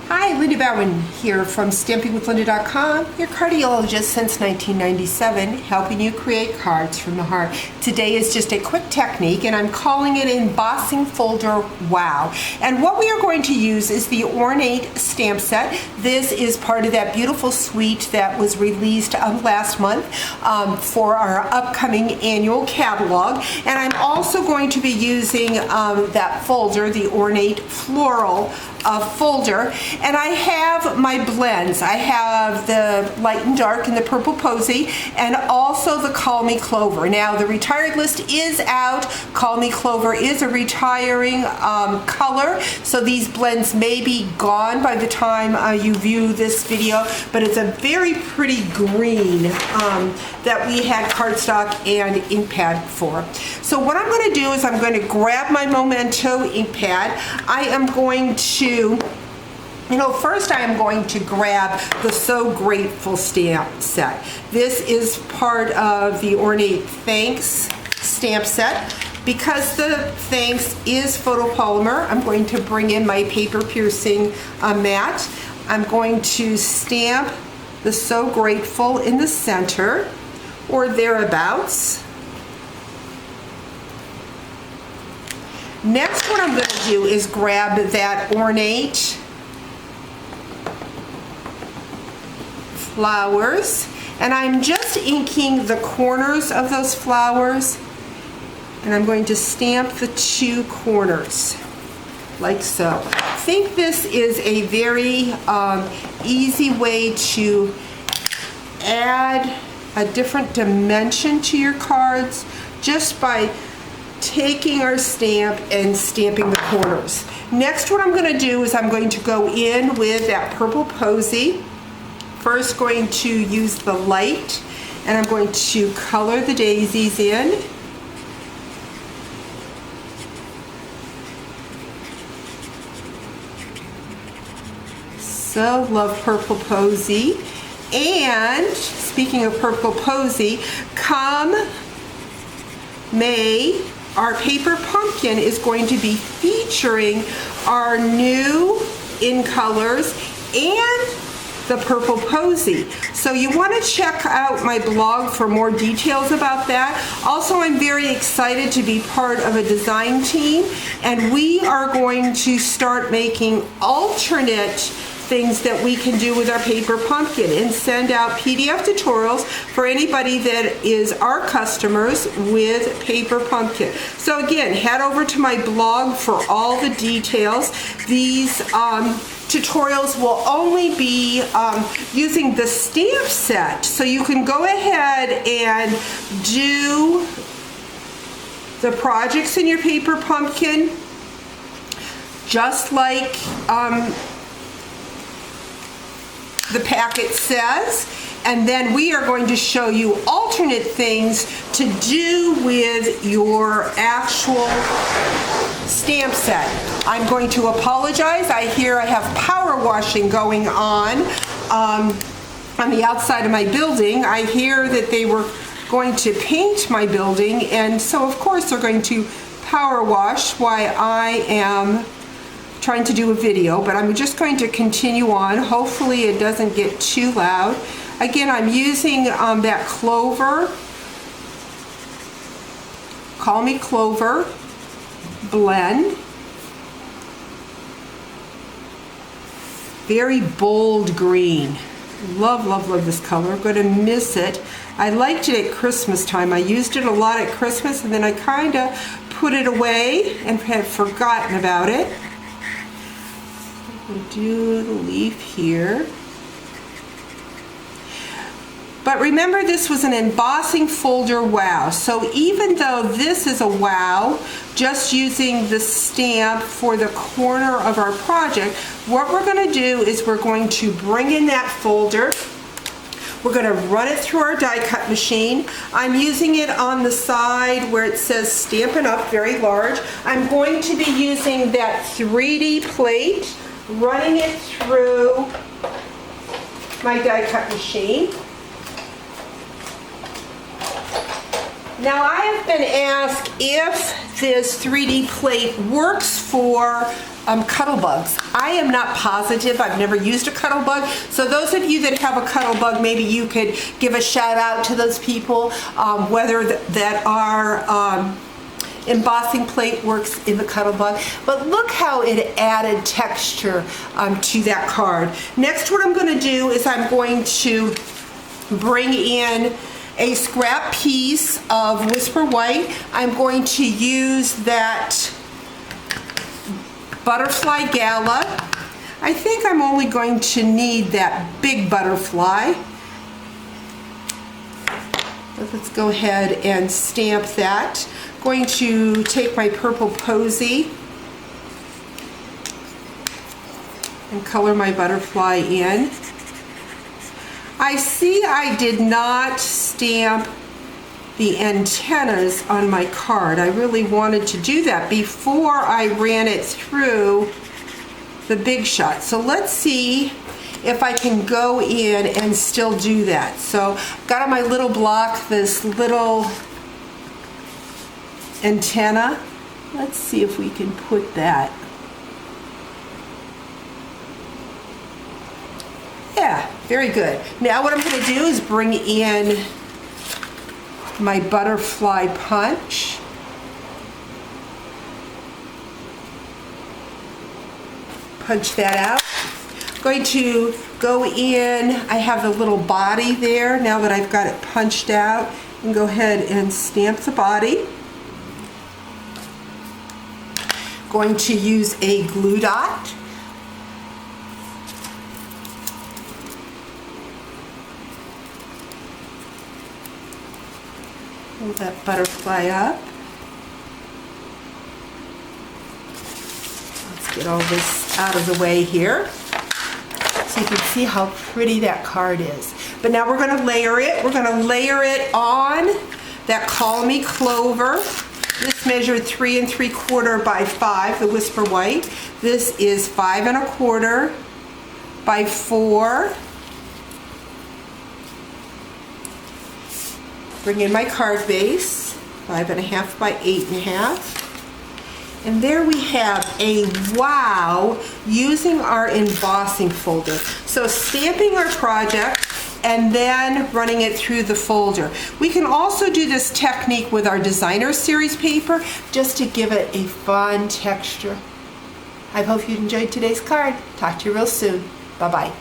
Hi, Linda Bowen here from StampingWithLinda.com, your cardiologist since 1997, helping you create cards from the heart. Today is just a quick technique, and I'm calling it Embossing Folder Wow. And what we are going to use is the Ornate stamp set. This is part of that beautiful suite that was released last month for our upcoming annual catalog. And I'm also going to be using that folder, the Ornate Floral folder, and I have my blends. I have the light and dark and the purple posy, and also the Call Me Clover. Now the retired list is out. Call Me Clover is a retiring color, so these blends may be gone by the time you view this video, but it's a very pretty green that we had cardstock and ink pad for. So what I'm going to do is I'm going to grab my Memento ink pad. I am going to first I am going to grab the So Grateful stamp set. This is part of the Ornate Thanks stamp set. Because the Thanks is photopolymer, I'm going to bring in my paper piercing mat. I'm going to stamp the So Grateful in the center or thereabouts. Next, what I'm going to do is grab that Ornate flowers, and I'm just inking the corners of those flowers, and I'm going to stamp the two corners like so. I think this is a very easy way to add a different dimension to your cards just by taking our stamp and stamping the corners. Next, what I'm going to do is I'm going to go in with that purple posy. First, going to use the light, and I'm going to color the daisies in. So love purple posy. And speaking of purple posy, come May, our paper pumpkin is going to be featuring our new in colors and the purple posy. So you want to check out my blog for more details about that. Also, I'm very excited to be part of a design team, and we are going to start making alternate things that we can do with our paper pumpkin and send out PDF tutorials for anybody that is our customers with paper pumpkin. So again, head over to my blog for all the details. These tutorials will only be using the stamp set, so you can go ahead and do the projects in your paper pumpkin just like the packet says, and then we are going to show you alternate things to do with your actual stamp set. I'm going to apologize. I hear I have power washing going on the outside of my building. I hear that they were going to paint my building, and so of course they're going to power wash while I am trying to do a video, but I'm just going to continue on. Hopefully it doesn't get too loud. Again, I'm using that Clover, Call Me Clover blend. Very bold green. Love, love, love this color. I'm going to miss it. I liked it at Christmas time. I used it a lot at Christmas, and then I kind of put it away and had forgotten about it. We'll do the leaf here. But remember, this was an embossing folder wow. So even though this is a wow, just using the stamp for the corner of our project, what we're going to do is we're going to bring in that folder. We're going to run it through our die cut machine. I'm using it on the side where it says Stampin' Up! Very large. I'm going to be using that 3D plate, running it through my die cut machine. Now, I have been asked if this 3D plate works for Cuddlebugs. I am not positive. I've never used a Cuttlebug. So those of you that have a Cuttlebug, maybe you could give a shout out to those people, whether that our embossing plate works in the Cuttlebug. But look how it added texture to that card. Next, what I'm going to do is I'm going to bring in a scrap piece of Whisper White. I'm going to use that Butterfly Gala. I think I'm only going to need that big butterfly. Let's go ahead and stamp that. Going to take my purple posy and color my butterfly in. I see I did not stamp the antennas on my card. I really wanted to do that before I ran it through the Big Shot. So let's see if I can go in and still do that. So I've got on my little block this little antenna. Let's see if we can put that. Yeah, very good. Now what I'm going to do is bring in my butterfly punch. Punch that out. I'm going to go in, I have the little body there, now that I've got it punched out, and go ahead and stamp the body. Going to use a glue dot. Pull that butterfly up. Let's get all this out of the way here so you can see how pretty that card is. But now we're going to layer it. We're going to layer it on that Call Me Clover. This measured 3 3/4 by 5, the Whisper White. This is 5 1/4 by 4. Bring in my card base, 5 1/2 by 8 1/2. And there we have a wow using our embossing folder. So stamping our project and then running it through the folder. We can also do this technique with our designer series paper just to give it a fun texture. I hope you enjoyed today's card. Talk to you real soon. Bye-bye.